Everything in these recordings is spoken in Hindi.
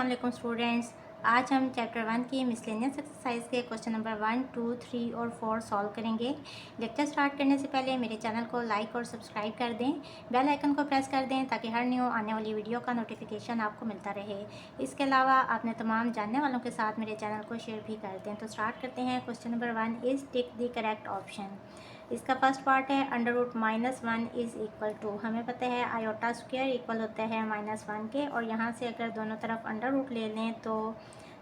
अस्सलाम वालेकुम स्टूडेंट्स। आज हम चैप्टर 1 की मिसलेनियस एक्सरसाइज के क्वेश्चन नंबर 1, 2, 3 और 4 सॉल्व करेंगे। लेक्चर स्टार्ट करने से पहले मेरे चैनल को लाइक और सब्सक्राइब कर दें, बेल आइकन को प्रेस कर दें ताकि हर न्यू आने वाली वीडियो का नोटिफिकेशन आपको मिलता रहे। इसके अलावा आपने तमाम जानने वालों के साथ मेरे चैनल को शेयर भी कर दें। तो स्टार्ट करते हैं। Question number 1 is tick the correct option. इसका फर्स्ट पार्ट है √-1 इज़ इक्वल टू। हमें पता है आयोटा स्क्वायर इक्वल होता है -1 के, और यहाँ से अगर दोनों तरफ अंडर रूट ले लें तो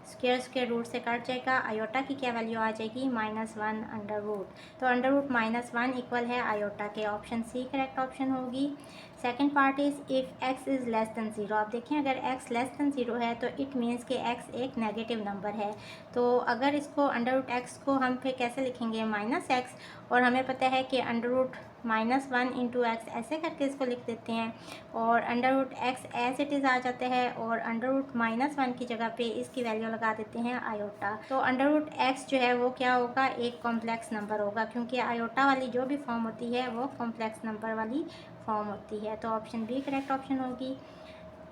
स्क्वायर रूट से कट जाएगा। आयोटा की क्या वैल्यू आ जाएगी? -1 अंडर रूट। तो अंडर रूट -1 इक्वल है आयोटा के। ऑप्शन सी करेक्ट ऑप्शन होगी। Second part is if x is less than 0। आप देखें अगर x लेस दैन 0 है तो इट मीन्स कि x एक नेगेटिव नंबर है। तो अगर इसको अंडर रूट x को हम फिर कैसे लिखेंगे? -x, और हमें पता है कि अंडर रूट -1 इंटू एक्स ऐसे करके इसको लिख देते हैं, और under root x as it is आ जाते हैं, और अंडर रूट -1 की जगह पे इसकी वैल्यू लगा देते हैं आयोटा। तो अंडर रूट एक्स जो है वो क्या होगा? एक कॉम्प्लेक्स नंबर होगा, क्योंकि आयोटा वाली जो भी फॉर्म होती है वो कॉम्प्लेक्स नंबर वाली फॉर्म होती है। तो ऑप्शन बी करेक्ट ऑप्शन होगी।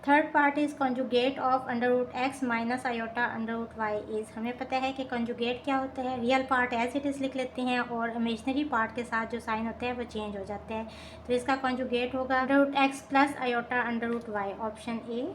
Third part is conjugate of under root X minus iota under root Y is. हमें पता है कि कॉन्जुगेट क्या होता है? Real part as it is लिख लेते हैं, और इमेजनरी पार्ट के साथ जो साइन होता है वो चेंज हो जाता है। तो इसका कॉन्जुगेट होगा under root x plus iota under root y, option A.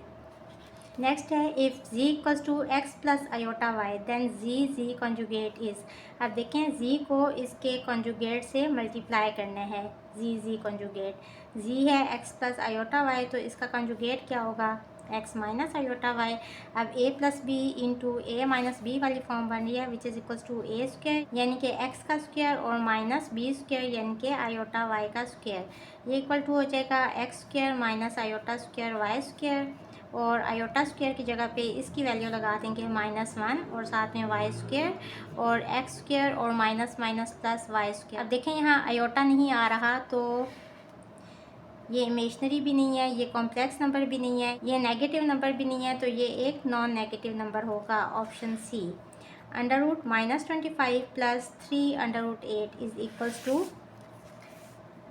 Next है if z equals to x plus iota y then z conjugate is. अब देखें z को इसके कॉन्जुगेट से मल्टीप्लाई करना है। z कॉन्जुगेट z है x प्लस आयोटा वाई, तो इसका कॉन्जुगेट क्या होगा? x minus iota Y. अब a plus B into A minus B वाली फॉर्म बन रही है which is equals to a square यानी कि x का स्क्वायर और माइनस बी स्क्वायर यानी कि आयोटा वाई का स्क्वायर। ये इक्वल टू हो जाएगा x square minus iota square Y square, और आयोटा स्क्वायर की जगह पे इसकी वैल्यू लगा देंगे -1 और साथ में वाई स्क्वायर और एक्स स्क्वायर और minus minus plus Y square. अब देखें यहाँ आयोटा नहीं आ रहा, तो ये इमेजनरी भी नहीं है, ये कॉम्प्लेक्स नंबर भी नहीं है, ये नेगेटिव नंबर भी नहीं है, तो ये एक नॉन नेगेटिव नंबर होगा, option C. Under root -25 plus 3 under root 8 is equals to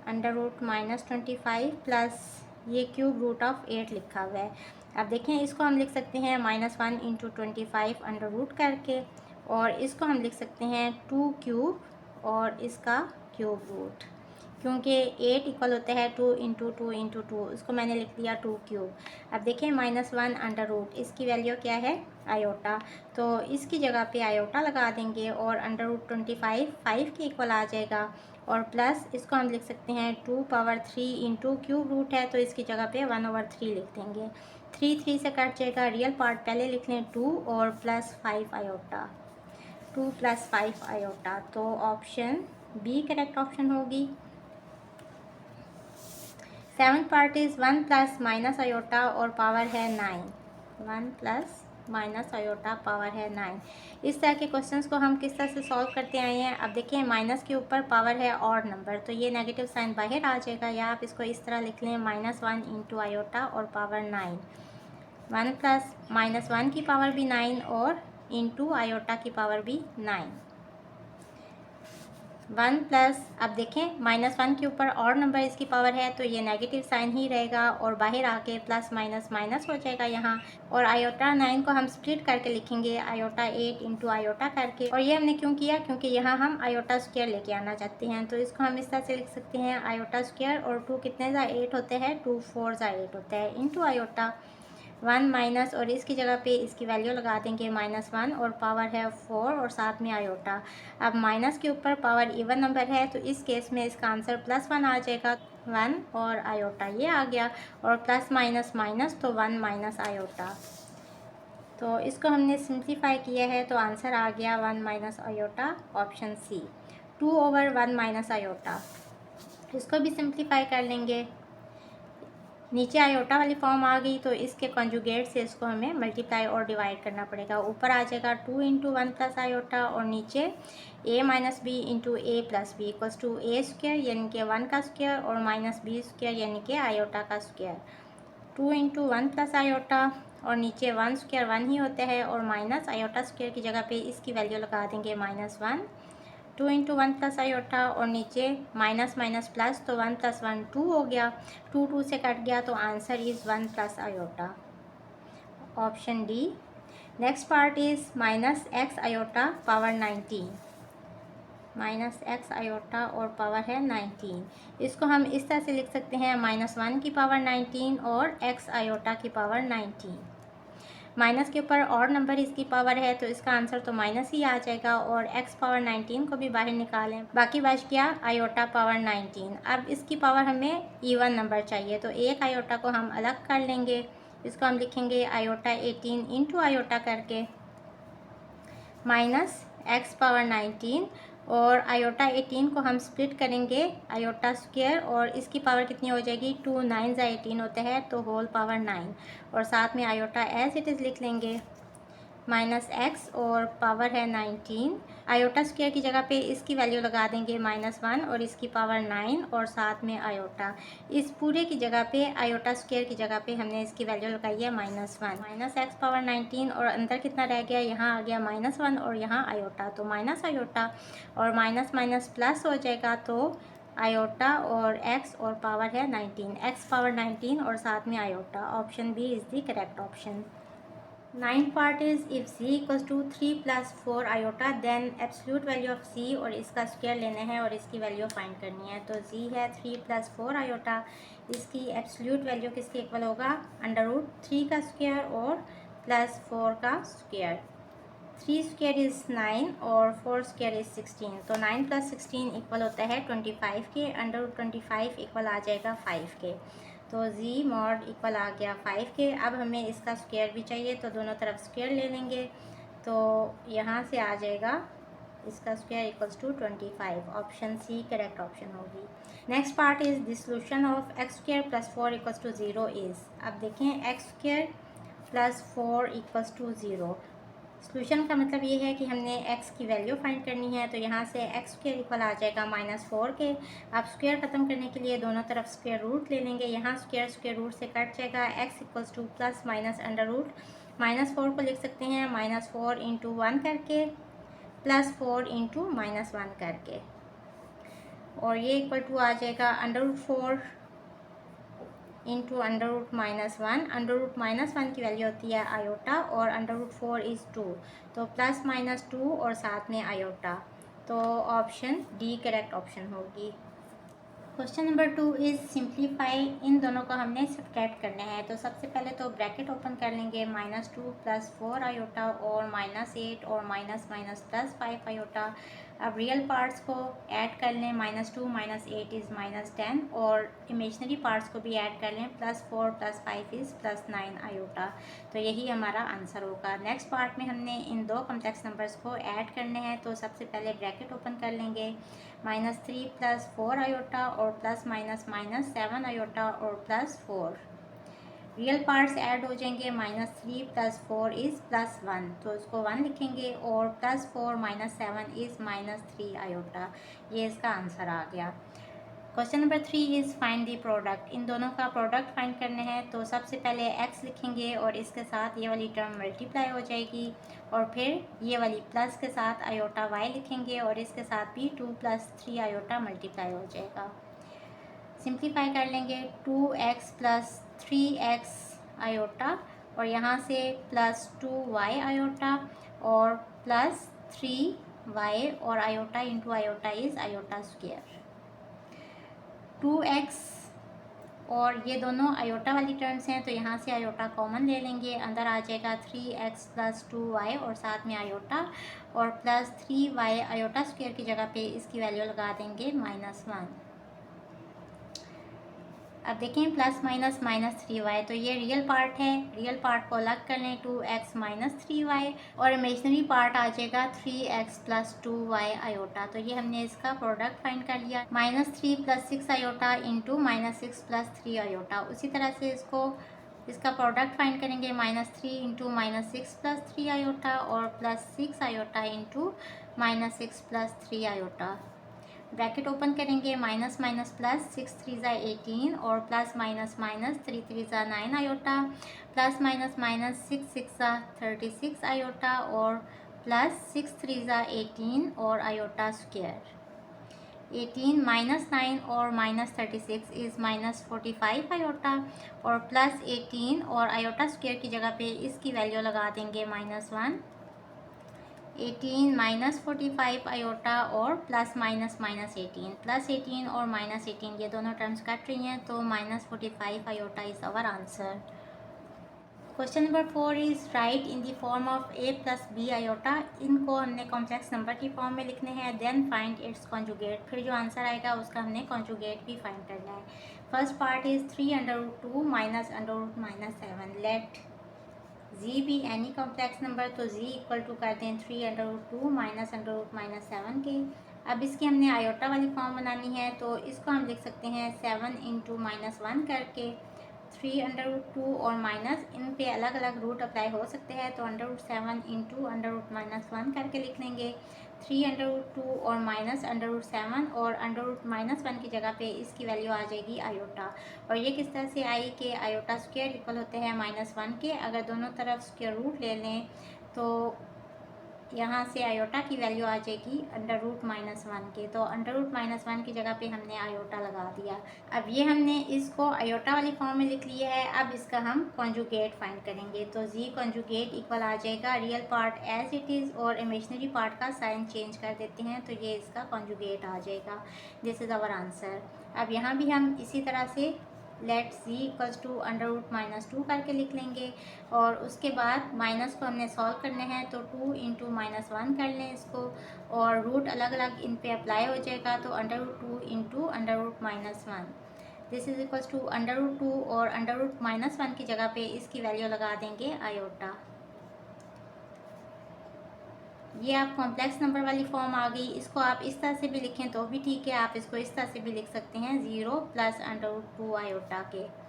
under root -25 plus ये क्यूब रूट ऑफ 8 लिखा हुआ है। अब देखें इसको हम लिख सकते हैं -1 इंटू 25 अंडर रूट करके, और इसको हम लिख सकते हैं 2 क्यूब और इसका क्यूब रूट, क्योंकि 8 इक्वल होता है 2 इंटू 2 इंटू 2, इसको मैंने लिख दिया 2 क्यूब। अब देखें -1 अंडर रूट, इसकी वैल्यू क्या है? आयोटा, तो इसकी जगह पे आयोटा लगा देंगे, और अंडर रूट 25 5 के इक्वल आ जाएगा, और प्लस इसको हम लिख सकते हैं 2 पावर 3 इंटू क्यूब रूट है, तो इसकी जगह पे 1/3 लिख देंगे। 3 से कट जाएगा, रियल पार्ट पहले लिख लें 2 और प्लस 5 आयोटा, 2 + 5 आयोटा, तो ऑप्शन बी करेक्ट ऑप्शन होगी। Seventh part is 1 plus minus iota और पावर है 9, 1 प्लस माइनस आयोटा पावर है 9। इस तरह के क्वेश्चंस को हम किस तरह से सॉल्व करते आए हैं? अब देखिए माइनस के ऊपर पावर है ऑड नंबर, तो ये नेगेटिव साइन बाहर आ जाएगा, या आप इसको इस तरह लिख लें -1 इंटू आयोटा और पावर 9, 1 प्लस -1 की पावर भी 9 और इंटू आयोटा की पावर भी 9, 1 प्लस, अब देखें -1 के ऊपर और नंबर इसकी पावर है, तो ये नेगेटिव साइन ही रहेगा, और बाहर आके प्लस माइनस माइनस हो जाएगा यहाँ, और आयोटा 9 को हम स्प्लिट करके लिखेंगे आयोटा 8 इंटू आयोटा करके। और ये हमने क्यों किया? क्योंकि यहाँ हम आयोटा स्क्वायर लेके आना चाहते हैं, तो इसको हम इस तरह से लिख सकते हैं आयोटा स्क्वायर, और 2 कितने ज़ा 8 होते हैं, 2 4 ज़ा 8 होता है, इंटू आयोटा 1 माइनस, और इसकी जगह पे इसकी वैल्यू लगा देंगे -1 और पावर है 4 और साथ में आयोटा। अब माइनस के ऊपर पावर इवन नंबर है, तो इस केस में इसका आंसर +1 आ जाएगा, 1 और आयोटा ये आ गया, और प्लस माइनस माइनस तो 1 माइनस आयोटा। तो इसको हमने सिंप्लीफाई किया है, तो आंसर आ गया 1 minus iota, option C. 2/1 minus iota, इसको भी सिंप्लीफाई कर लेंगे। नीचे आयोटा वाली फॉर्म आ गई, तो इसके कॉन्जुगेट से इसको हमें मल्टीप्लाई और डिवाइड करना पड़ेगा। ऊपर आ जाएगा 2 इंटू 1 प्लस आयोटा, और नीचे a minus B into A plus B equals to A square यानी कि 1 का स्क्वायर और माइनस बी स्क्वायर यानी कि आयोटा का स्क्वायर। 2 इंटू 1 प्लस आयोटा, और नीचे 1 स्क्वायर 1 ही होता है, और माइनस आयोटा स्क्वायर की जगह पे इसकी वैल्यू लगा देंगे -1, 2 इंटू 1 प्लस आयोटा, और नीचे माइनस माइनस प्लस, तो 1 + 1 2 हो गया, 2 2 से कट गया, तो answer is 1 plus iota. Option D. Next part is minus x iota power 19, minus x iota और पावर है 19। इसको हम इस तरह से लिख सकते हैं -1 की पावर 19 और एक्स आयोटा की पावर 19। माइनस के ऊपर और नंबर इसकी पावर है तो इसका आंसर तो माइनस ही आ जाएगा, और x पावर 19 को भी बाहर निकालें, बाकी बच गया आयोटा पावर 19। अब इसकी पावर हमें इवन नंबर चाहिए, तो एक आयोटा को हम अलग कर लेंगे, इसको हम लिखेंगे आयोटा 18 इंटू आयोटा करके माइनस एक्स पावर 19, और आयोटा 18 को हम स्प्लिट करेंगे आयोटा स्क्वायर, और इसकी पावर कितनी हो जाएगी 2 9 18 होते हैं तो होल पावर 9, और साथ में आयोटा एज इट इज़ लिख लेंगे माइनस एक्स और पावर है 19। आयोटा स्क्वायर की जगह पे इसकी वैल्यू लगा देंगे -1 और इसकी पावर 9 और साथ में आयोटा। इस पूरे की जगह पे आयोटा स्क्वायर की जगह पे हमने इसकी वैल्यू लगाई है -1, माइनस एक्स पावर 19, और अंदर कितना रह गया, यहाँ आ गया -1 और यहाँ आयोटा, तो माइनस आयोटा और माइनस माइनस प्लस हो जाएगा, तो आयोटा और एक्स और पावर है 19, एक्स पावर 19 और साथ में iota. Option B is the correct option. 9th part is if z equals to 3 plus 4 iota then absolute value of z, और इसका स्क्वायर लेना है और इसकी वैल्यू फाइंड करनी है। तो z है 3 plus 4 iota, इसकी एब्सोल्यूट वैल्यू किसके इक्वल होगा, √3 का स्क्वायर और प्लस 4 का स्क्वायर। 3 स्क्वायर इज़ 9 और 4 स्क्वायर इज़ 16, तो 9 + 16 इक्वल होता है 25 के, √25 इक्वल आ जाएगा 5 के, तो z मॉड इक्वल आ गया 5 के। अब हमें इसका स्क्वायर भी चाहिए तो दोनों तरफ स्क्वायर ले लेंगे, तो यहाँ से आ जाएगा इसका square equals to 25, option C correct option होगी। Next part is the solution of x² + 4 = 0 is. अब देखें x² + 4 = 0, सॉल्यूशन का मतलब ये है कि हमने x की वैल्यू फाइंड करनी है, तो यहाँ से x² इक्वल आ जाएगा -4 के। अब स्क्वायर ख़त्म करने के लिए दोनों तरफ स्क्वायर रूट ले लेंगे, यहाँ स्क्वायर स्क्वायर रूट से कट जाएगा, x = +- -4 को लिख सकते हैं -4 × 1 करके +4 × -1 करके, और ये इक्वल टू आ जाएगा √4 इंटू √-1। √-1 की वैल्यू होती है आयोटा और √4 इज़ 2, तो +-2 और साथ में आयोटा, तो ऑप्शन डी करेक्ट ऑप्शन होगी। क्वेश्चन नंबर 2 इज़ सिंप्लीफाई, इन दोनों को हमने सब्ट्रैक्ट करना है, तो सबसे पहले तो ब्रैकेट ओपन कर लेंगे, -2 + 4 आयोटा और -8 और माइनस +5 आयोटा। अब रियल पार्ट्स को ऐड कर लें, -2 - 8 इज़ -10, और इमेजनरी पार्ट्स को भी ऐड कर लें, +4 + 5 इज़ +9 आयोटा, तो यही हमारा आंसर होगा। नेक्स्ट पार्ट में हमने इन दो कॉम्प्लेक्स नंबर्स को ऐड करने हैं, तो सबसे पहले ब्रैकेट ओपन कर लेंगे, -3 + 4 आयोटा और +-7 आयोटा और +4। रियल पार्ट्स ऐड हो जाएंगे, -3 + 4 इज़ +1, तो इसको 1 लिखेंगे, और +4 - 7 इज़ -3 आयोटा, ये इसका आंसर आ गया। Question number 3 is find the product, इन दोनों का प्रोडक्ट फाइंड करने हैं, तो सबसे पहले x लिखेंगे और इसके साथ ये वाली टर्म मल्टीप्लाई हो जाएगी, और फिर ये वाली प्लस के साथ आयोटा y लिखेंगे और इसके साथ भी 2 + 3 आयोटा मल्टीप्लाई हो जाएगा। सिंप्लीफाई कर लेंगे, 2x + 3x आयोटा, और यहाँ से +2y आयोटा और +3y और iota into iota is iota square. 2x और ये दोनों आयोटा वाली टर्म्स हैं, तो यहाँ से आयोटा कॉमन ले लेंगे, अंदर आ जाएगा 3x + 2y और साथ में आयोटा, और +3y आयोटा स्क्वायर की जगह पे इसकी वैल्यू लगा देंगे -1। अब देखें +-3y, तो ये रियल पार्ट है, रियल पार्ट को अलग कर लें, 2x - 3y, और इमेजनरी पार्ट आ जाएगा 3x + 2y आयोटा, तो ये हमने इसका प्रोडक्ट फाइंड कर लिया, -3 + 6 आयोटा इंटू -6 + 3 आयोटा। उसी तरह से इसका प्रोडक्ट फाइंड करेंगे, -3 × -6 + 3 आयोटा और +6 iota into -6 + 3 iota. Bracket open करेंगे, माइनस माइनस प्लस, 6 × 3 = 18 और plus minus minus 3 × 3 = 9 iota, plus minus minus 6 × 6 = 36 iota, और प्लस 6 × 3 = 18 और आयोटा स्क्वायर। 18 माइनस 9 और माइनस 36 इज़ माइनस 45 आयोटा, और प्लस 18 और आयोटा स्क्वायर की जगह पे इसकी वैल्यू लगा देंगे -1। 18 माइनस 45 आयोटा और प्लस माइनस माइनस 18, प्लस 18 और माइनस 18 ये दोनों टर्म्स कट रही हैं, तो -45 iota is our answer. Question number 4 is right in the form of a plus B iota. इनको हमने कॉम्प्लेक्स नंबर की फॉर्म में लिखने हैं। देन फाइंड इट्स कॉन्जुगेट, फिर जो आंसर आएगा उसका हमने कॉन्जुगेट भी फाइंड करना है। First part is 3√2 minus √7। Let Z be any complex number, तो जी इक्वल टू कर दें 3√2 माइनस √7 के। अब इसकी हमने आयोटा वाली फॉर्म बनानी है, तो इसको हम लिख सकते हैं 7 इंटू -1 करके। 3√2 और माइनस, इन पे अलग अलग रूट अप्लाई हो सकते हैं, तो √7 इंटू √1 करके लिख लेंगे। 3√2 और माइनस √7 और √1 की जगह पे इसकी वैल्यू आ जाएगी आयोटा। और ये किस तरह से आई कि आयोटा स्क्वायर इक्वल होते हैं -1 के। अगर दोनों तरफ स्क्वायर रूट ले लें तो यहाँ से आयोटा की वैल्यू आ जाएगी √-1 के, तो √-1 की जगह पे हमने आयोटा लगा दिया। अब ये हमने इसको आयोटा वाली फॉर्म में लिख लिया है। अब इसका हम कॉन्जुगेट फाइंड करेंगे, तो जी कॉन्जुगेट इक्वल आ जाएगा real part as it is और इमेजिनरी पार्ट का साइन चेंज कर देते हैं, तो ये इसका कॉन्जुगेट आ जाएगा। This is our answer. अब यहाँ भी हम इसी तरह से लेट z इक्वल्स टू √-2 करके लिख लेंगे, और उसके बाद माइनस को हमने सॉल्व करने हैं, तो 2 इंटू -1 कर लें इसको, और रूट अलग अलग इन पे अप्लाई हो जाएगा, तो √2 into √-1। This is equals to √2 और √-1 की जगह पे इसकी वैल्यू लगा देंगे आयोटा। ये आप कॉम्प्लेक्स नंबर वाली फॉर्म आ गई। इसको आप इस तरह से भी लिखें तो भी ठीक है, आप इसको इस तरह से भी लिख सकते हैं 0 प्लस √2 आयोटा के।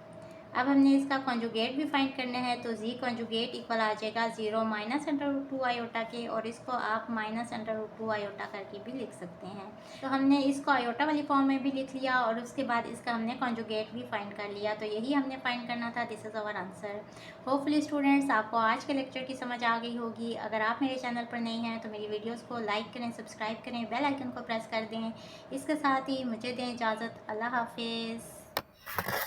अब हमने इसका कॉन्जुगेट भी फाइंड करना है, तो जी कॉन्जुगेट इक्वल आ जाएगा 0 माइनस √2 आयोटा के, और इसको आप माइनस √2 आयोटा करके भी लिख सकते हैं। तो हमने इसको आयोटा वाली फॉर्म में भी लिख लिया, और उसके बाद इसका हमने कॉन्जुगेट भी फाइंड कर लिया, तो यही हमने फाइंड करना था। This is our answer. Hopefully students, आपको आज के लेक्चर की समझ आ गई होगी। अगर आप मेरे चैनल पर नए हैं तो मेरी वीडियोज़ को लाइक करें, सब्सक्राइब करें, बेल आइकन को प्रेस कर दें। इसके साथ ही मुझे दें इजाज़त। अल्लाह हाफिज़।